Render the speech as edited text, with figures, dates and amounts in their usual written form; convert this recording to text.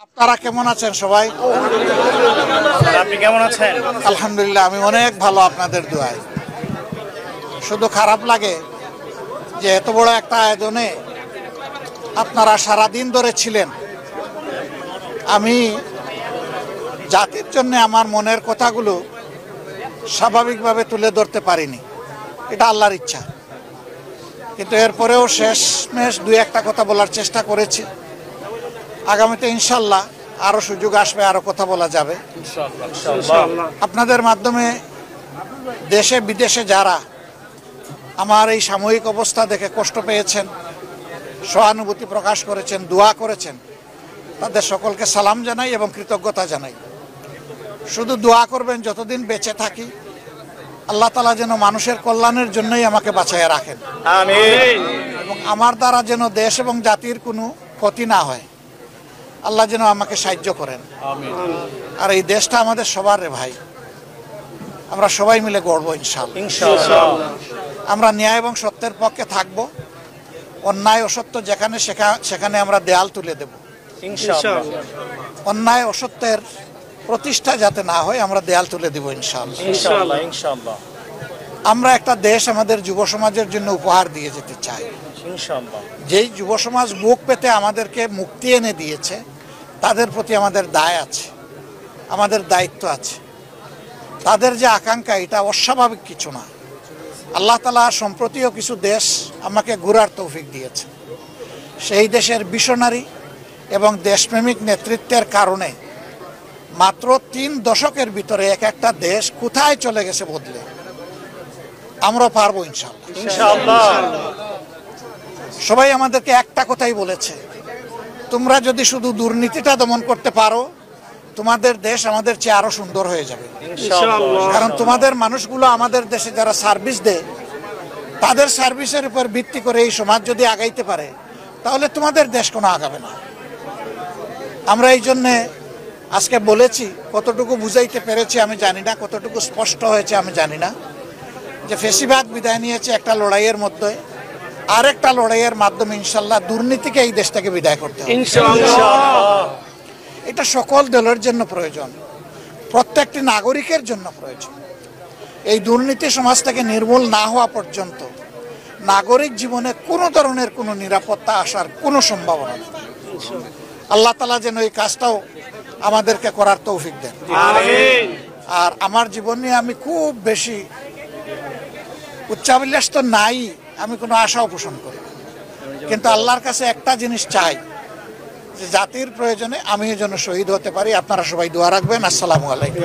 আপনারা কেমন আছেন সবাই? আপনি কেমন আছেন? আলহামদুলিল্লাহ, আমি অনেক ভালো আপনাদের দোয়ায়। শুধু খারাপ লাগে যে এত বড় একটা আয়োজনে আপনারা সারাদিন ধরে ছিলেন। আমি জাতির জন্য আমার মনের কথাগুলো স্বাভাবিকভাবে তুলে ধরতে পারিনি, এটা আল্লাহর ইচ্ছা। কিন্তু এরপরেও শেষমেশ দুই একটা কথা বলার চেষ্টা করেছি। আগামীতে ইনশাল্লাহ আরও সুযোগ আসবে, আরও কথা বলা যাবে আপনাদের মাধ্যমে। দেশে বিদেশে যারা আমার এই সাময়িক অবস্থা দেখে কষ্ট পেয়েছেন, সহানুভূতি প্রকাশ করেছেন, দোয়া করেছেন, তাদের সকলকে সালাম জানাই এবং কৃতজ্ঞতা জানাই। শুধু দোয়া করবেন যতদিন বেঁচে থাকি আল্লাহ তাআলা যেন মানুষের কল্যাণের জন্যই আমাকে বাঁচাইয়া রাখেন, আমিন। এবং আমার দ্বারা যেন দেশ এবং জাতির কোনো ক্ষতি না হয়, আল্লাহ যেন আমাকে সাহায্য করেন। আর এই দেশটা আমাদের সবার রে ভাই, আমরা সবাই মিলে গড়বো ইনশাআল্লাহ। আমরা ন্যায় এবং সত্যের পক্ষে থাকব। অন্যায় অসত্য যেখানে সেখানে আমরা দেয়াল তুলে দেব ইনশাআল্লাহ। অন্যায় অসত্যের প্রতিষ্ঠা যাতে না হয় আমরা দেয়াল তুলে দেব ইনশাআল্লাহ। আমরা একটা দেশ আমাদের যুব সমাজের জন্য উপহার দিয়ে যেতে চাই ইনশাআল্লাহ। যেই যুব সমাজ বুক পেতে আমাদেরকে মুক্তি এনে দিয়েছে, তাদের প্রতি আমাদের দায় আছে, আমাদের দায়িত্ব আছে। তাদের যে আকাঙ্ক্ষা, এটা অস্বাভাবিক কিছু না। আল্লাহ তাআলা সম্প্রতিও কিছু দেশ আমাকে ঘোরার তৌফিক দিয়েছে। সেই দেশের মিশনারি এবং দেশপ্রেমিক নেতৃত্বের কারণে মাত্র 3 দশকের ভিতরে এক একটা দেশ কোথায় চলে গেছে বদলে। আমরা পারবো ইনশাআল্লাহ। সবাই আমাদেরকে একটা কথাই বলেছে, তোমরা যদি শুধু দুর্নীতিটা দমন করতে পারো তোমাদের দেশ আমাদের চেয়ে আরো সুন্দর হয়ে যাবে। কারণ তোমাদের মানুষগুলো আমাদের দেশে যারা সার্ভিস দেয়, তাদের সার্ভিসের উপর ভিত্তি করে এই সমাজ যদি আগাইতে পারে তাহলে তোমাদের দেশ কোনো আগাবে না। আমরা এই জন্যে আজকে বলেছি, কতটুকু বুঝাইতে পেরেছি আমি জানি না, কতটুকু স্পষ্ট হয়েছে আমি জানি না, যে ফেসিবাদ বিদায় নিয়েছে একটা লড়াইয়ের মধ্যে, আরেকটা লড়াইয়ের মাধ্যমে ইনশাল্লাহ দুর্নীতিকে এই দেশ থেকে বিদায় করতে হবে। এটা সকল দলের জন্য প্রয়োজন, প্রত্যেকটি নাগরিকের জন্য প্রয়োজন। এই দুর্নীতি সমাজ থেকে নির্মূল না হওয়া পর্যন্ত নাগরিক জীবনে কোনো ধরনের কোনো নিরাপত্তা আসার কোনো সম্ভাবনা নেই। আল্লাহ তাআলা যেন এই কাজটাও আমাদেরকে করার তৌফিক দেন। আর আমার জীবন নিয়ে আমি খুব বেশি উচ্চাভিলাষ তো নাই, আমি কোনো আশাও পোষণ করি, কিন্তু আল্লাহর কাছে একটা জিনিস চাই, যে জাতির প্রয়োজনে আমিও যেন শহীদ হতে পারি। আপনারা সবাই দোয়া রাখবেন। আসসালামু আলাইকুম।